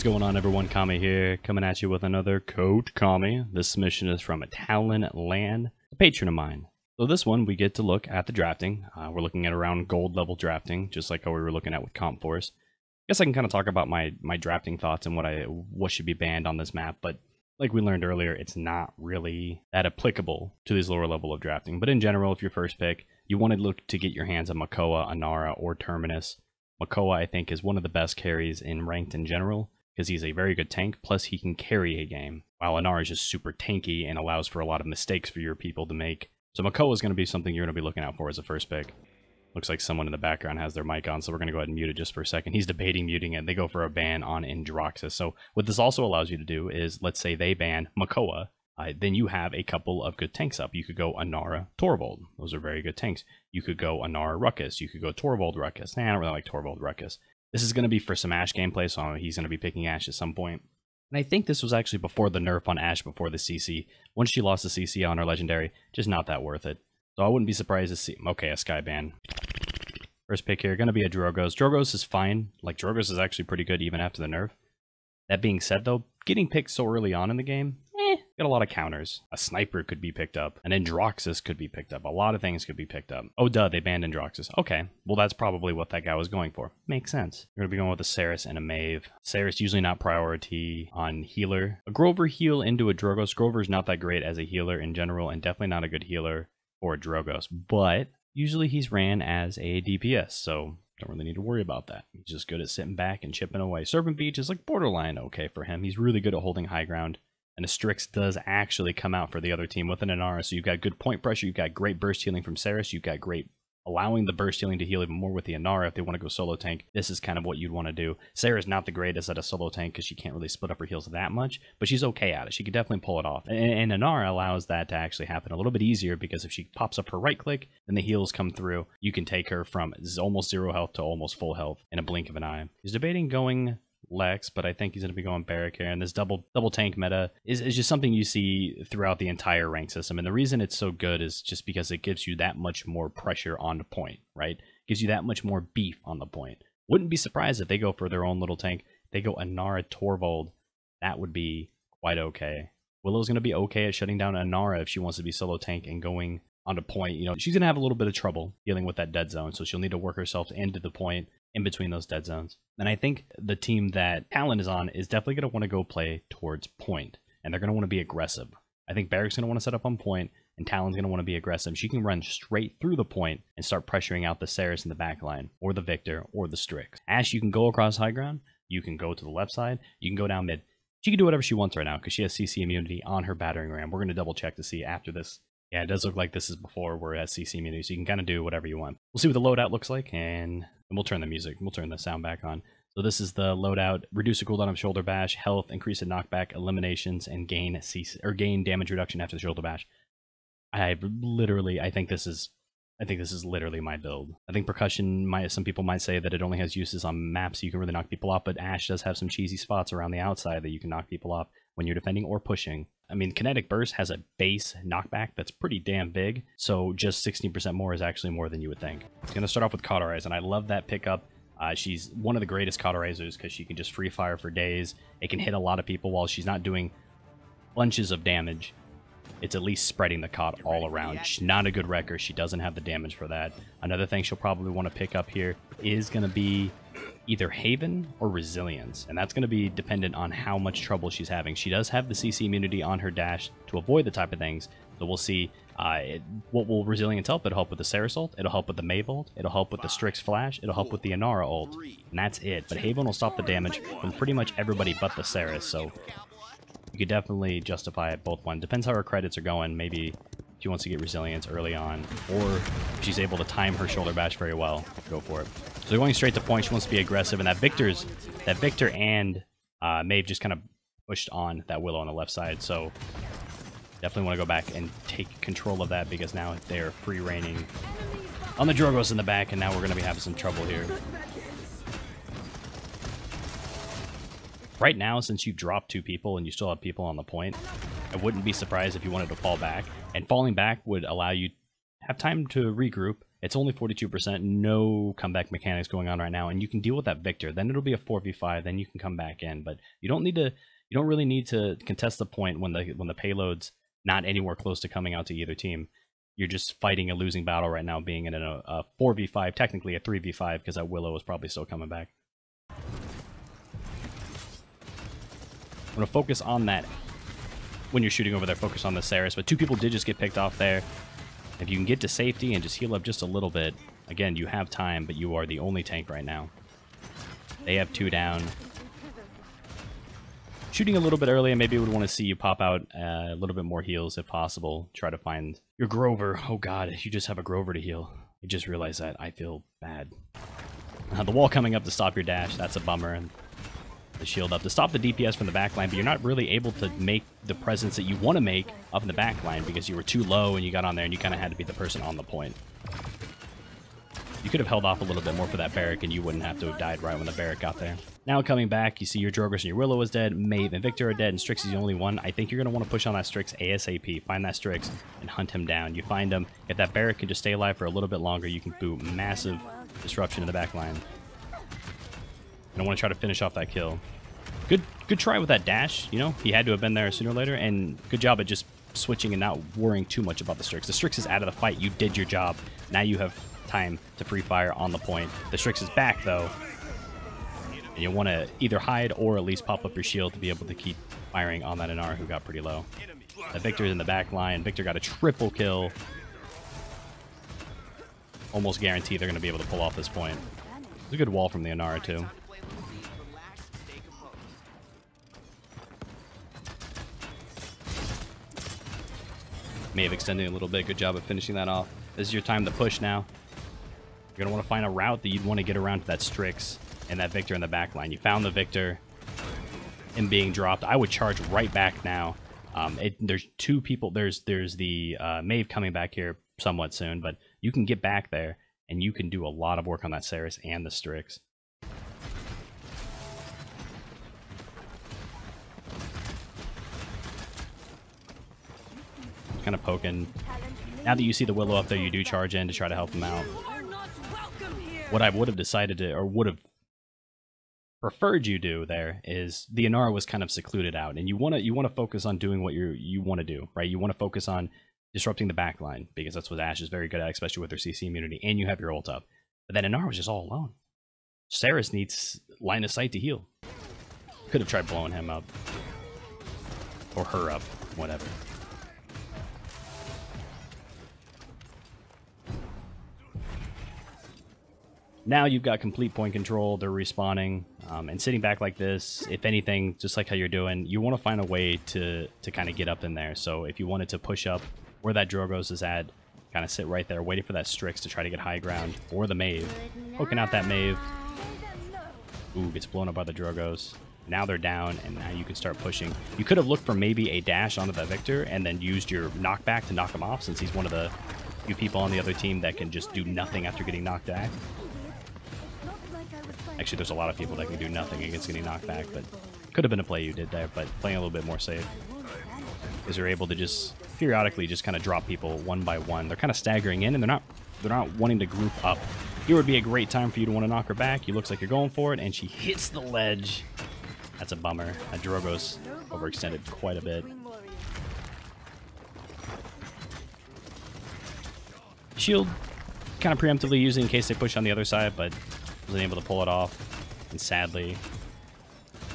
going on, everyone? Kami here, coming at you with another Code Kami. This submission is from TalonLan, a patron of mine. So this one, we get to look at the drafting. We're looking at around gold level drafting, just like how we were looking at with KamiVS. I guess I can kind of talk about my drafting thoughts and what should be banned on this map, but like we learned earlier, it's not really that applicable to this lower level of drafting. But in general, if your first pick, you want to look to get your hands on Makoa, Inara, or Terminus. Makoa, I think, is one of the best carries in ranked in general, because he's a very good tank, plus he can carry a game, while Inara is just super tanky and allows for a lot of mistakes for your people to make. So Makoa is going to be something you're going to be looking out for as a first pick. Looks like someone in the background has their mic on, so we're going to go ahead and mute it just for a second. He's debating muting it. They go for a ban on Androxus. So what this also allows you to do is, let's say they ban Makoa, then you have a couple of good tanks up. You could go Inara, Torvald. Those are very good tanks. You could go Inara, Ruckus. You could go Torvald, Ruckus. Nah, I don't really like Torvald, Ruckus. This is going to be for some Ashe gameplay, so he's going to be picking Ashe at some point. And I think this was actually before the nerf on Ashe, before the CC. Once she lost the CC on her Legendary, just not that worth it. So I wouldn't be surprised to see... Okay, a Sky ban. First pick here, going to be a Drogos. Drogos is fine. Like, Drogos is actually pretty good even after the nerf. That being said, though, getting picked so early on in the game, got a lot of counters. A Sniper could be picked up. An Androxus could be picked up. A lot of things could be picked up. Oh, duh, they banned Androxus. Okay, well, that's probably what that guy was going for. Makes sense. You're going to be going with a Saris and a Maeve. Saris usually not priority on healer. A Grover heal into a Drogos. Grover's not that great as a healer in general, and definitely not a good healer for a Drogos, but usually he's ran as a DPS, so don't really need to worry about that. He's just good at sitting back and chipping away. Serpent Beach is like borderline okay for him. He's really good at holding high ground. And a Strix does actually come out for the other team with an Inara, so you've got good point pressure, you've got great burst healing from Saris, you've got great allowing the burst healing to heal even more with the Inara if they want to go solo tank. This is kind of what you'd want to do. Sarah's not the greatest at a solo tank because she can't really split up her heals that much, but she's okay at it. She could definitely pull it off. And Inara allows that to actually happen a little bit easier, because if she pops up her right click, then the heals come through. You can take her from almost 0 health to almost full health in a blink of an eye. He's debating going Lex, but I think he's going to be going Barrack here, and this double tank meta is just something you see throughout the entire rank system, and the reason it's so good is just because it gives you that much more pressure on the point, right? Gives you that much more beef on the point. Wouldn't be surprised if they go for their own little tank. They go Inara Torvald. That would be quite okay. Willow's going to be okay at shutting down Inara if she wants to be solo tank and going onto point. You know, she's going to have a little bit of trouble dealing with that dead zone, so she'll need to work herself into the point in between those dead zones. And I think the team that Talon is on is definitely going to want to go play towards point, and they're going to want to be aggressive. I think Barrack's going to want to set up on point, and Talon's going to want to be aggressive. She can run straight through the point and start pressuring out the Saris in the back line, or the Victor, or the Strix. Ashe, you can go across high ground, you can go to the left side, you can go down mid. She can do whatever she wants right now, because she has CC immunity on her battering ram. We're going to double check to see after this. Yeah, it does look like this is before we're at CC immunity, so you can kind of do whatever you want. We'll see what the loadout looks like, and we'll turn the music, we'll turn the sound back on. So this is the loadout: reduce the cooldown of shoulder bash, health, increase the knockback, eliminations, and gain damage reduction after the shoulder bash. I think this is literally my build. I think percussion some people might say that it only has uses on maps you can really knock people off, but Ashe does have some cheesy spots around the outside that you can knock people off when you're defending or pushing. I mean, Kinetic Burst has a base knockback that's pretty damn big, so just 16% more is actually more than you would think. It's going to start off with Cauterize, and I love that pickup. She's one of the greatest Cauterizers because she can just free fire for days. It can hit a lot of people while she's not doing bunches of damage. It's at least spreading the Caut all around. She's not a good wrecker. She doesn't have the damage for that. Another thing she'll probably want to pick up here is going to be either Haven or Resilience, and that's going to be dependent on how much trouble she's having. She does have the CC immunity on her dash to avoid the type of things, so we'll see. What will Resilience help? It'll help with the Saris ult, it'll help with the Maeve ult, it'll help with the Strix flash, it'll help with the Inara ult, and that's it. But Haven will stop the damage from pretty much everybody but the Saris, so you could definitely justify it both one. Depends how her credits are going. Maybe she wants to get Resilience early on, or if she's able to time her shoulder bash very well, go for it. So they're going straight to point. She wants to be aggressive, and that Victor and Maeve just kind of pushed on that Willow on the left side, so definitely want to go back and take control of that, because now they're free reigning on the Drogos in the back, and now we're going to be having some trouble here. Right now, since you've dropped 2 people and you still have people on the point, I wouldn't be surprised if you wanted to fall back, and falling back would allow you to have time to regroup. It's only 42%, no comeback mechanics going on right now, and you can deal with that Victor. Then it'll be a 4v5, then you can come back in. But you don't really need to contest the point when the payload's not anywhere close to coming out to either team. You're just fighting a losing battle right now, being in a 4v5, technically a 3v5, because that Willow is probably still coming back. I'm going to focus on that. When you're shooting over there, focus on the Saris, but 2 people did just get picked off there. If you can get to safety and just heal up just a little bit, again, you have time, but you are the only tank right now. They have 2 down. Shooting a little bit early, and maybe would want to see you pop out a little bit more heals if possible. Try to find your Grover. Oh god, you just have a Grover to heal. I just realized that. I feel bad. The wall coming up to stop your dash, that's a bummer. And the shield up to stop the DPS from the backline, but you're not really able to make the presence that you want to make up in the backline because you were too low and you got on there and you kind of had to be the person on the point. You could have held off a little bit more for that barrack and you wouldn't have to have died right when the barrack got there. Now coming back, you see your Drogoz and your Willow is dead, Maeve and Victor are dead, and Strix is the only one. I think you're going to want to push on that Strix ASAP. Find that Strix and hunt him down. You find him. If that barrack can just stay alive for a little bit longer, you can boot massive disruption in the backline. And I want to try to finish off that kill. Good try with that dash, you know? He had to have been there sooner or later, and good job at just switching and not worrying too much about the Strix. The Strix is out of the fight. You did your job. Now you have time to free fire on the point. The Strix is back, though. And you want to either hide or at least pop up your shield to be able to keep firing on that Inara who got pretty low. The Victor's in the back line. Victor got a triple kill. Almost guaranteed they're going to be able to pull off this point. It's a good wall from the Inara, too. Maeve extending a little bit. Good job of finishing that off. This is your time to push now. You're going to want to find a route that you'd want to get around to that Strix and that Victor in the back line. You found the Victor. Him being dropped. I would charge right back now. There's 2 people. There's the Maeve coming back here somewhat soon, but you can get back there and you can do a lot of work on that Saris and the Strix. Kind of poking. Now that you see the Willow up there, you do charge in to try to help them out. What I would have decided to, or would have preferred you do there, is the Inara was kind of secluded out, and you want to focus on doing what you want to do, right? You want to focus on disrupting the backline because that's what Ashe is very good at, especially with her CC immunity, and you have your ult up. But then Inara was just all alone. Saris needs line of sight to heal. Could have tried blowing him up or her up, whatever. Now you've got complete point control, they're respawning, and sitting back like this, if anything, just like how you're doing, you want to find a way to kind of get up in there. So if you wanted to push up where that Drogoz is at, kind of sit right there, waiting for that Strix to try to get high ground, or the Maeve. Poking out that Maeve. Ooh, gets blown up by the Drogoz. Now they're down, and now you can start pushing. You could have looked for maybe a dash onto that Victor, and then used your knockback to knock him off, since he's one of the few people on the other team that can just do nothing after getting knocked back. Actually, there's a lot of people that can do nothing against getting knocked back, but could have been a play you did there, but playing a little bit more safe. Because you're able to just periodically just kind of drop people one by one. They're kind of staggering in, and they're not wanting to group up. Here would be a great time for you to want to knock her back. You looks like you're going for it, and she hits the ledge. That's a bummer. That Drogoz overextended quite a bit. Shield kind of preemptively using in case they push on the other side, but wasn't able to pull it off, and sadly,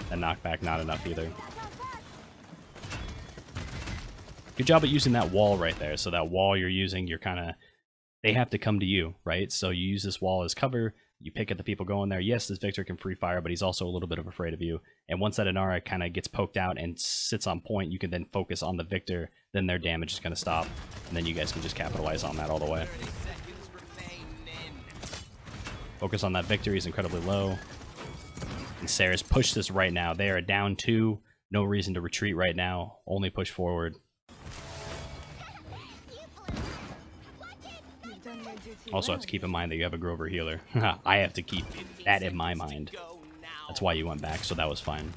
that knockback not enough either. Good job at using that wall right there. So that wall you're using, you're kind of, they have to come to you, right? So you use this wall as cover, you pick at the people going there. Yes, this Victor can free fire, but he's also a little bit of afraid of you. And once that Inara kind of gets poked out and sits on point, you can then focus on the Victor, then their damage is going to stop, and then you guys can just capitalize on that all the way. Focus on that Victor, he's incredibly low. And Saris, push this right now. They are down 2. No reason to retreat right now. Only push forward. Also have to keep in mind that you have a Grover healer. I have to keep that in my mind. That's why you went back, so that was fine.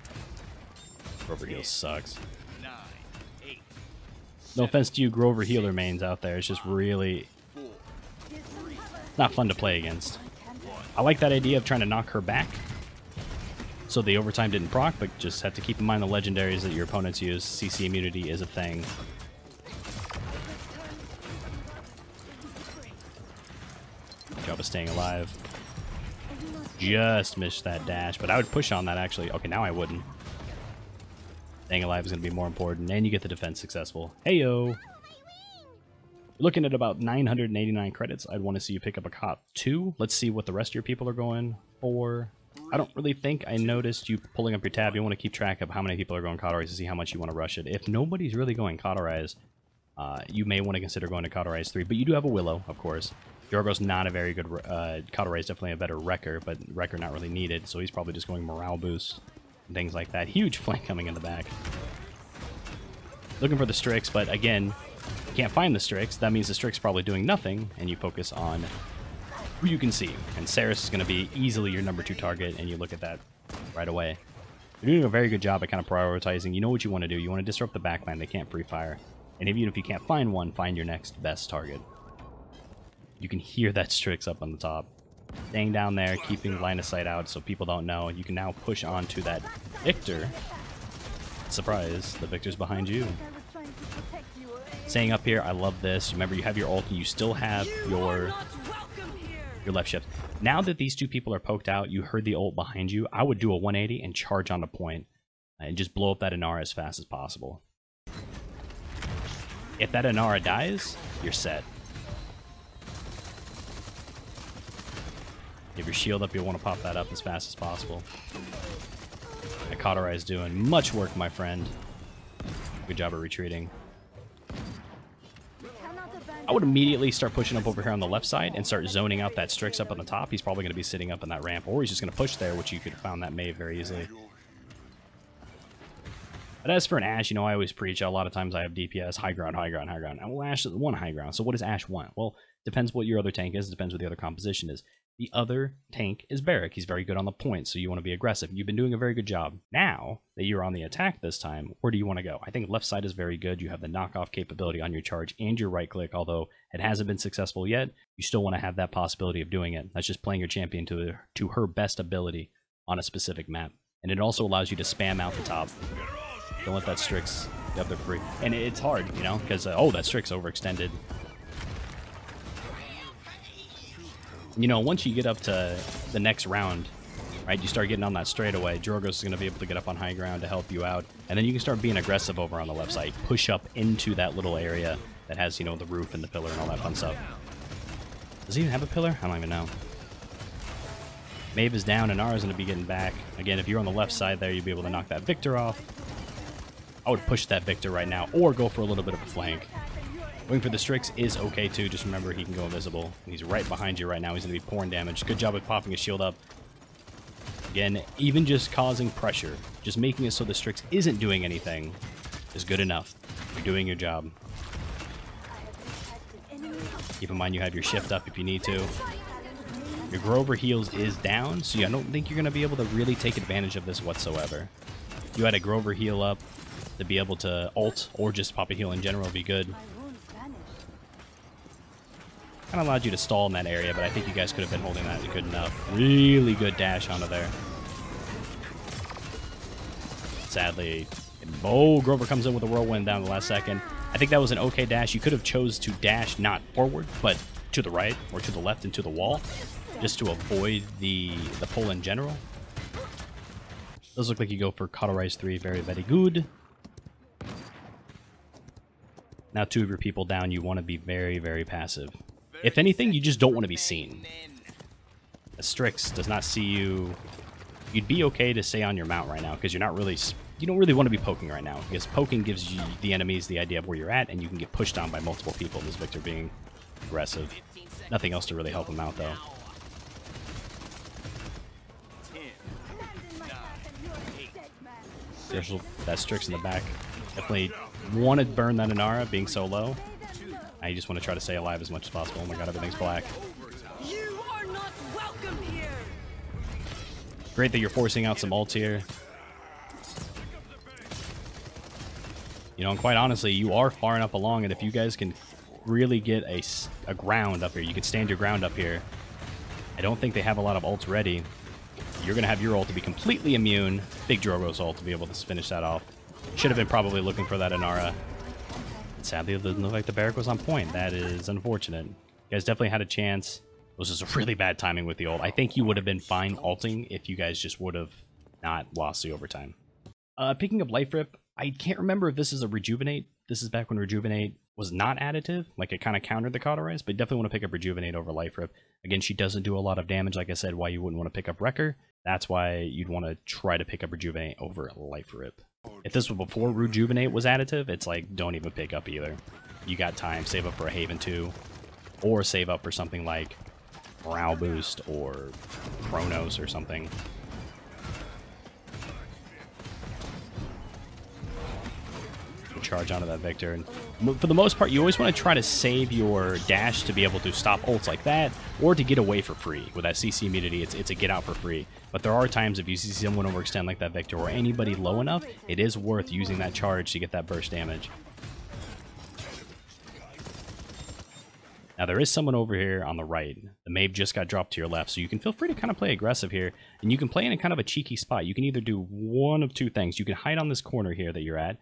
Grover heal sucks. No offense to you Grover healer mains out there. It's just really... not fun to play against. I like that idea of trying to knock her back, so the overtime didn't proc, but just have to keep in mind the legendaries that your opponents use. CC immunity is a thing. Good job of staying alive. Just missed that dash, but I would push on that actually. Okay, now I wouldn't. Staying alive is going to be more important, and you get the defense successful. Heyo! Looking at about 989 credits, I'd want to see you pick up a cop 2. Let's see what the rest of your people are going for. I don't really think I noticed you pulling up your tab. You want to keep track of how many people are going Cauterize to see how much you want to rush it. If nobody's really going Cauterize, you may want to consider going to Cauterize 3, but you do have a Willow, of course. Yorgo's not a very good Cauterize, definitely a better Wrecker, but Wrecker not really needed, so he's probably just going Morale Boost and things like that. Huge flank coming in the back. Looking for the Strix, but again, you can't find the Strix. That means the Strix probably doing nothing, and you focus on who you can see. And Saris is going to be easily your number 2 target, and you look at that right away. You're doing a very good job at kind of prioritizing. You know what you want to do. You want to disrupt the backline. They can't free fire. And even if you can't find one, find your next best target. You can hear that Strix up on the top. Staying down there, keeping line of sight out so people don't know. You can now push onto that Victor. Surprise, the Victor's behind you. Staying up here, I love this. Remember, you have your ult and you still have your left shift. Now that these two people are poked out, you heard the ult behind you, I would do a 180 and charge on the point and just blow up that Inara as fast as possible. If that Inara dies, you're set. You have your shield up, you'll want to pop that up as fast as possible. That Cauterize doing much work, my friend. Good job of retreating. I would immediately start pushing up over here on the left side and start zoning out that Strix up on the top. He's probably going to be sitting up in that ramp, or he's just going to push there, which you could have found that Mave very easily. But as for an Ashe, you know, I always preach, a lot of times I have DPS, high ground, high ground, high ground. And well, Ashe doesn't want high ground, so what does Ashe want? Well, depends what your other tank is, depends what the other composition is. The other tank is Barrack. He's very good on the point, so you want to be aggressive. You've been doing a very good job. Now that you're on the attack this time, where do you want to go? I think left side is very good. You have the knockoff capability on your charge and your right click, although it hasn't been successful yet. You still want to have that possibility of doing it. That's just playing your champion to her best ability on a specific map. And it also allows you to spam out the top. Don't let that Strix get up there free. And it's hard, you know, because, oh, that Strix overextended. You know, once you get up to the next round, right, you start getting on that straightaway, Jorgos is going to be able to get up on high ground to help you out. And then you can start being aggressive over on the left side. Push up into that little area that has, you know, the roof and the pillar and all that fun stuff. Does he even have a pillar? I don't even know. Maeve is down and Nara's going to be getting back. Again, if you're on the left side there, you'll be able to knock that Victor off. I would push that Victor right now, or go for a little bit of a flank. Going for the Strix is okay too, just remember he can go invisible. He's right behind you right now, he's going to be pouring damage. Good job of popping his shield up. Again, even just causing pressure, just making it so the Strix isn't doing anything is good enough. You're doing your job. Keep in mind you have your shift up if you need to. Your Grover heals is down, so I don't think you're going to be able to really take advantage of this whatsoever. If you had a Grover heal up to be able to ult, or just pop a heal in general would be good. Kind of allowed you to stall in that area, but I think you guys could have been holding that good enough. Really good dash onto there. Sadly, Grover comes in with a whirlwind down the last second. I think that was an okay dash. You could have chose to dash not forward, but to the right or to the left into the wall, just to avoid the pull in general. Does look like you go for Cauterize 3. Very, very good. Now 2 of your people down. You want to be very, very passive. If anything, you just don't want to be seen. A Strix does not see you. You'd be okay to stay on your mount right now because you're not really, you don't really want to be poking right now, because poking gives you the enemies the idea of where you're at, and you can get pushed on by multiple people. This Victor being aggressive. Nothing else to really help him out though. There's that Strix in the back. Definitely want to burn that Inara being so low. I just want to try to stay alive as much as possible. Oh my god, everything's black. You are not welcome here. Great that you're forcing out some ult here. You know, and quite honestly, you are far enough along, and if you guys can really get a ground up here. You could stand your ground up here. I don't think they have a lot of ults ready. You're going to have your ult to be completely immune. Big Drogo's ult to be able to finish that off. Should have been probably looking for that Inara. Sadly, it doesn't look like the barrack was on point. That is unfortunate. You guys definitely had a chance. It was just really bad timing with the ult. I think you would have been fine ulting if you guys just would have not lost the overtime. Picking up Life Rip, I can't remember if this is a Rejuvenate. This is back when Rejuvenate was not additive. Like, it kind of countered the Cauterize, but definitely want to pick up Rejuvenate over Life Rip. Again, she doesn't do a lot of damage. Like I said, why you wouldn't want to pick up Wrecker. That's why you'd want to try to pick up Rejuvenate over Life Rip. If this was before Rejuvenate was additive, it's like, don't even pick up either. You got time. Save up for a Haven 2. Or save up for something like Morale Boost or Chronos or something. Charge onto that Victor. And for the most part, you always want to try to save your dash to be able to stop ults like that, or to get away for free. With that CC immunity, it's a get out for free. But there are times if you see someone overextend like that Victor, or anybody low enough, it is worth using that charge to get that burst damage. Now there is someone over here on the right. The Maeve just got dropped to your left, so you can feel free to kind of play aggressive here. And you can play in a kind of a cheeky spot. You can either do one of two things. You can hide on this corner here that you're at.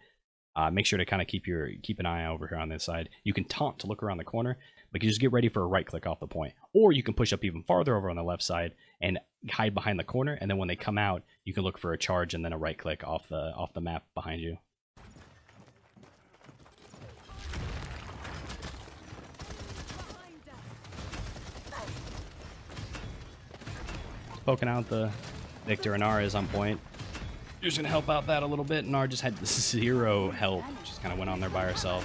Make sure to kind of keep an eye over here on this side. You can taunt to look around the corner, but you just get ready for a right click off the point. Or you can push up even farther over on the left side and hide behind the corner, and then when they come out, you can look for a charge and then a right click off the map behind you. Poking out the Victor and Inara is on point. You're just going to help out that a little bit. Inara just had 0 help. Just kind of went on there by herself.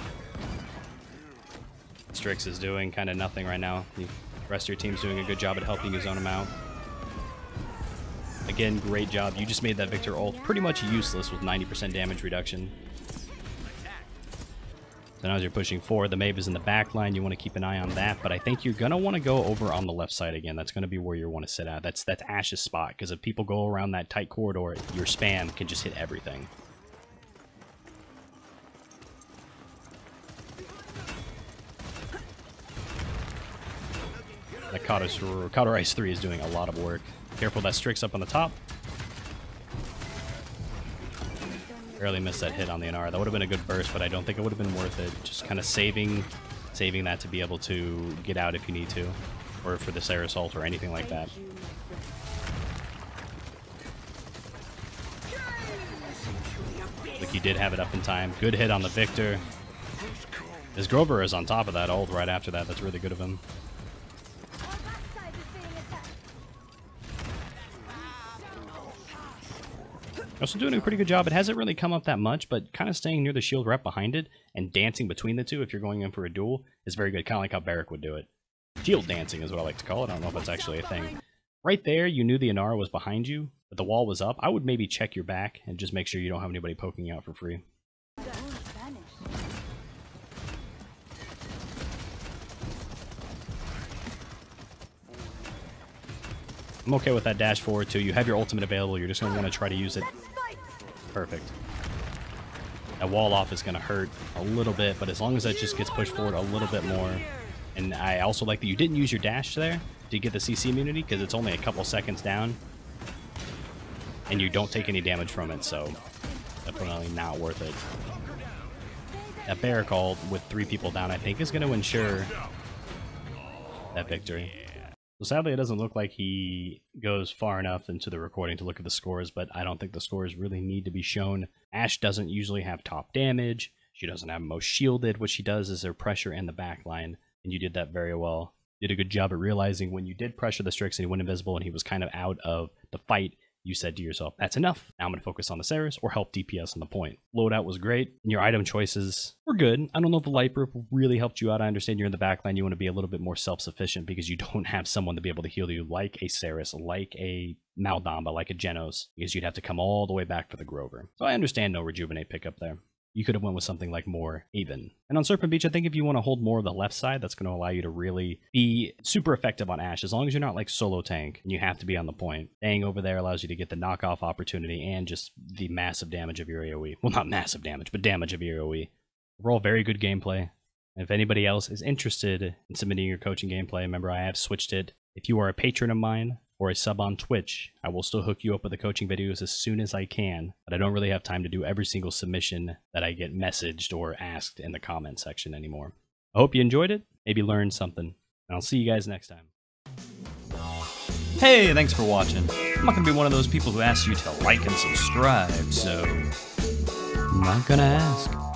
Strix is doing kind of nothing right now. The rest of your team's doing a good job at helping you zone him out. Again, great job. You just made that Victor ult pretty much useless with 90% damage reduction. So now as you're pushing forward, the Maeve is in the back line. You want to keep an eye on that, but I think you're going to want to go over on the left side again. That's going to be where you want to sit at. That's Ash's spot, because if people go around that tight corridor, your spam can just hit everything. That Cauterize 3 is doing a lot of work. Careful, that Strix up on the top. Barely missed that hit on the Inara. That would have been a good burst, but I don't think it would have been worth it. Just kind of saving that to be able to get out if you need to, or for the Sarah ult or anything like that. Like, you did have it up in time. Good hit on the Victor. His Grover is on top of that ult right after that. That's really good of him. Also doing a pretty good job. It hasn't really come up that much, but kind of staying near the shield right behind it and dancing between the two if you're going in for a duel is very good, kind of like how Barrack would do it. Shield dancing is what I like to call it. I don't know if that's actually a thing. Right there, you knew the Inara was behind you, but the wall was up. I would maybe check your back and just make sure you don't have anybody poking you out for free. I'm okay with that dash forward too. You have your ultimate available. You're just going to want to try to use it. Perfect. That wall off is going to hurt a little bit, but as long as that just gets pushed forward a little bit more. And I also like that you didn't use your dash there to get the CC immunity, because it's only a couple seconds down. And you don't take any damage from it, so definitely not worth it. That Barrack ult with 3 people down, I think, is going to ensure that victory. So sadly, it doesn't look like he goes far enough into the recording to look at the scores, but I don't think the scores really need to be shown. Ashe doesn't usually have top damage. She doesn't have most shielded. What she does is her pressure in the back line, and you did that very well. You did a good job at realizing when you did pressure the Strix and he went invisible and he was kind of out of the fight, you said to yourself, that's enough. Now I'm going to focus on the Ceres or help DPS on the point. Loadout was great, and your item choices were good. I don't know if the Light Rip really helped you out. I understand you're in the backline. You want to be a little bit more self-sufficient because you don't have someone to be able to heal you like a Ceres, like a Maldamba, like a Genos, because you'd have to come all the way back for the Grover. So I understand no Rejuvenate pickup there. You could have went with something like more Haven. And on Serpent Beach, I think if you want to hold more of the left side, that's going to allow you to really be super effective on Ashe, as long as you're not like solo tank and you have to be on the point. Staying over there allows you to get the knockoff opportunity and just the massive damage of your AoE. Well, not massive damage, but damage of your AoE. Overall, very good gameplay. If anybody else is interested in submitting your coaching gameplay, remember I have switched it. If you are a patron of mine or a sub on Twitch, I will still hook you up with the coaching videos as soon as I can, but I don't really have time to do every single submission that I get messaged or asked in the comment section anymore. I hope you enjoyed it, maybe learned something, and I'll see you guys next time. Hey, thanks for watching. I'm not gonna be one of those people who asks you to like and subscribe, so... I'm not gonna ask.